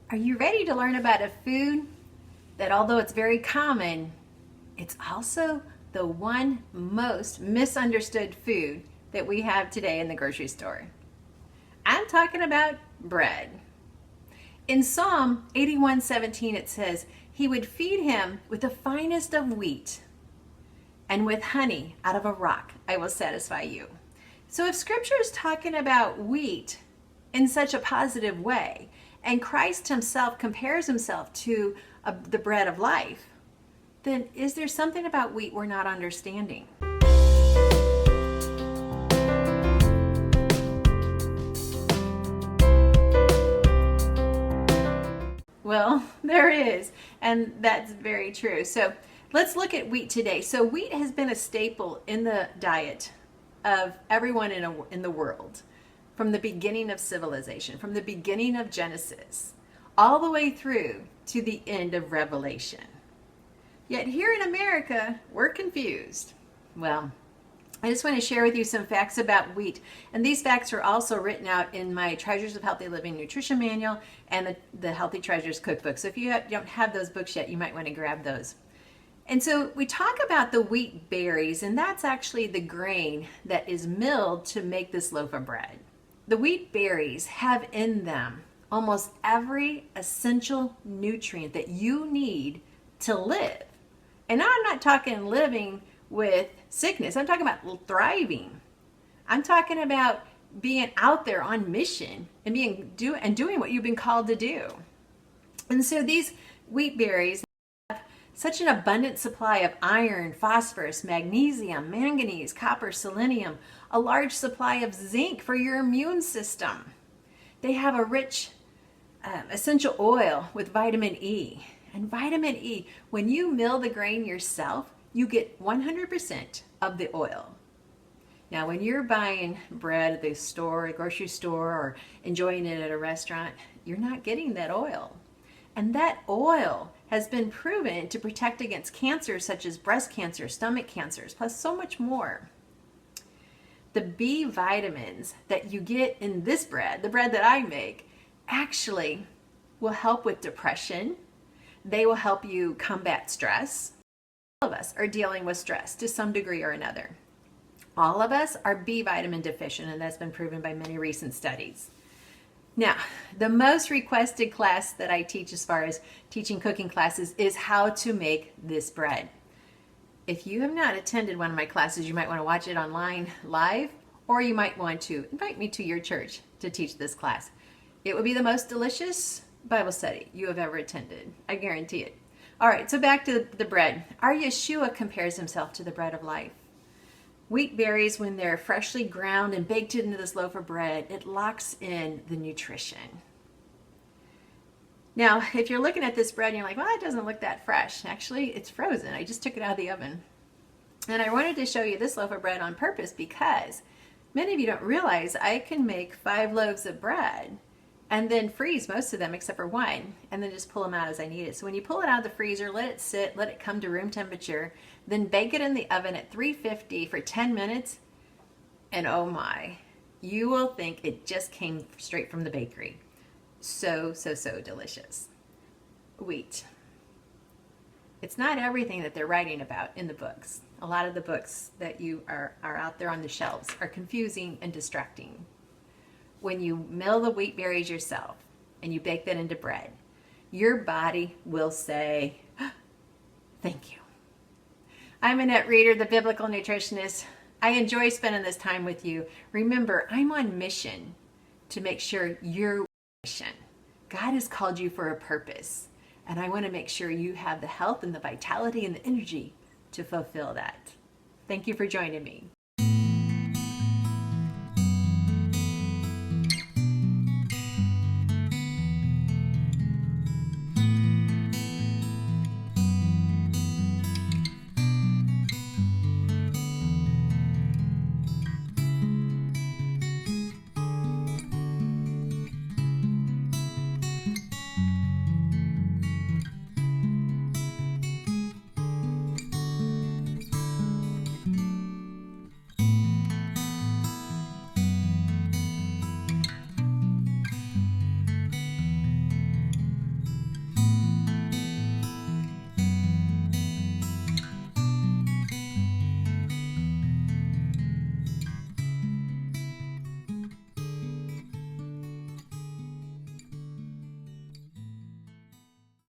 Are you ready to learn about a food that, although it's very common, it's also the one most misunderstood food that we have today in the grocery store? I'm talking about bread. In Psalm 81:17 it says, "He would feed him with the finest of wheat, and with honey out of a rock I will satisfy you." So if scripture is talking about wheat in such a positive way, and Christ himself compares himself to the bread of life, then is there something about wheat we're not understanding? Well, there is, and that's very true. So let's look at wheat today. So wheat has been a staple in the diet of everyone in the world from the beginning of civilization, from the beginning of Genesis, all the way through to the end of Revelation. Yet here in America, we're confused. Well, I just want to share with you some facts about wheat. And these facts are also written out in my Treasures of Healthy Living Nutrition Manual and the Healthy Treasures Cookbook. So if you don't have those books yet, you might want to grab those. And so we talk about the wheat berries, and that's actually the grain that is milled to make this loaf of bread. The wheat berries have in them almost every essential nutrient that you need to live. And now I'm not talking living with sickness. I'm talking about thriving. I'm talking about being out there on mission and doing what you've been called to do. And so these wheat berries have such an abundant supply of iron, phosphorus, magnesium, manganese, copper, selenium, a large supply of zinc for your immune system. They have a rich essential oil with vitamin E. And vitamin E, when you mill the grain yourself, you get 100% of the oil. Now, when you're buying bread at the store, grocery store, or enjoying it at a restaurant, you're not getting that oil. And that oil has been proven to protect against cancers such as breast cancer, stomach cancers, plus so much more. The B vitamins that you get in this bread, the bread that I make, actually will help with depression. They will help you combat stress. All of us are dealing with stress to some degree or another. All of us are B vitamin deficient, and that's been proven by many recent studies. Now, the most requested class that I teach as far as teaching cooking classes is how to make this bread. If you have not attended one of my classes, you might want to watch it online live, or you might want to invite me to your church to teach this class. It will be the most delicious Bible study you have ever attended. I guarantee it. All right, so back to the bread. Our Yeshua compares himself to the bread of life. Wheat berries, when they're freshly ground and baked into this loaf of bread, it locks in the nutrition. Now, if you're looking at this bread and you're like, well, it doesn't look that fresh. Actually, it's frozen. I just took it out of the oven. And I wanted to show you this loaf of bread on purpose because many of you don't realize I can make 5 loaves of bread and then freeze most of them except for one, and then just pull them out as I need it. So when you pull it out of the freezer, let it sit, let it come to room temperature, then bake it in the oven at 350 for 10 minutes, and oh my, you will think it just came straight from the bakery. So delicious. Wheat. It's not everything that they're writing about in the books. A lot of the books that you are out there on the shelves are confusing and distracting. When you mill the wheat berries yourself and you bake that into bread, your body will say, thank you. I'm Annette Reeder, the Biblical Nutritionist. I enjoy spending this time with you. Remember, I'm on mission to make sure you're on mission. God has called you for a purpose, and I want to make sure you have the health and the vitality and the energy to fulfill that. Thank you for joining me.